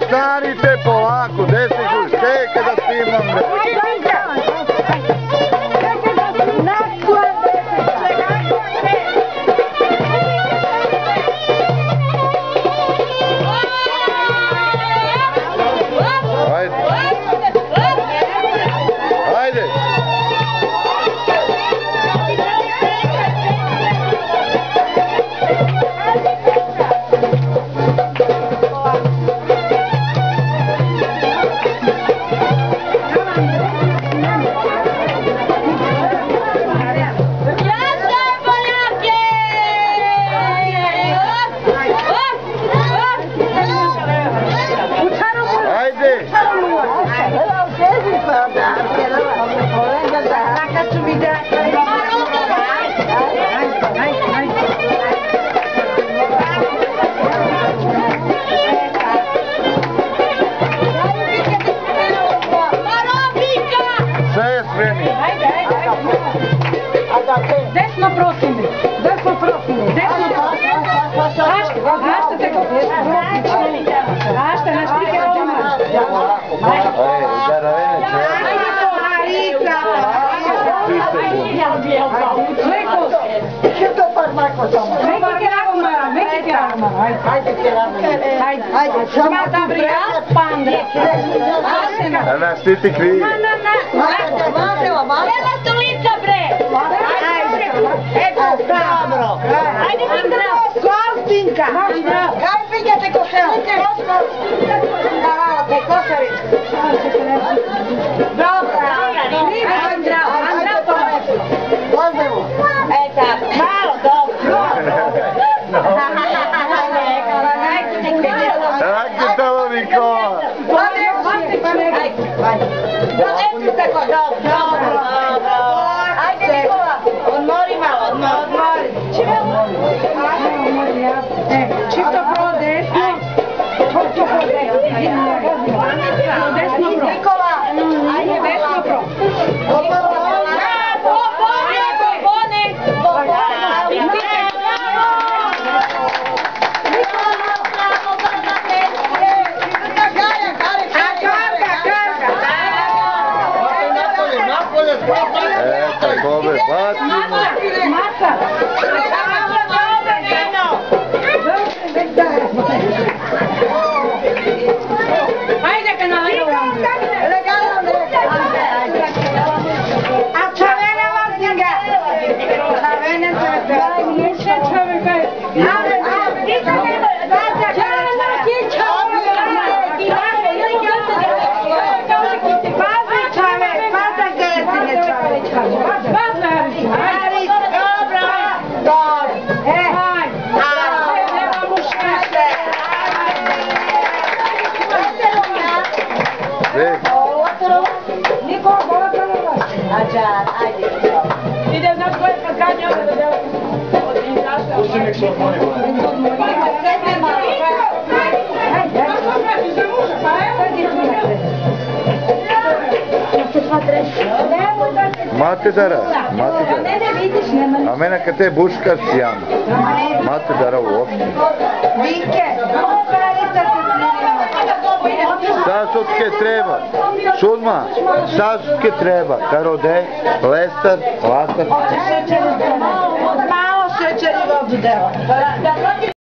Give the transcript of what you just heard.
станите полако, де се жушкејка да снимам. Desno prosime, desno prosime, desno prosime. Ašte teko. Ašte, naš prike odmah. Она что ты кричишь? Kaj te košelice? Te košelice. Dobro. Pozdravu. Malo, dobro. Tako to Nikola. Ajde Nikola, odmori malo, odmori. Čisto pro desno. Desno pro. Nikola, ajde desno pro. Tako be, bacimo. Masa. Ajde ka na a čavene lasnjega. Čavene Nikola, bola prvo vas. Ajde. Ide, znaš koje je katkanje ovdje da dela? Pusti nek se odmori. Mate dara, a mene kad te buškaš jam. Mate dara uopšte. Sasutke treba, šudma, sasutke treba, karode, lestar, lastar. Malo šećeri vodu dela.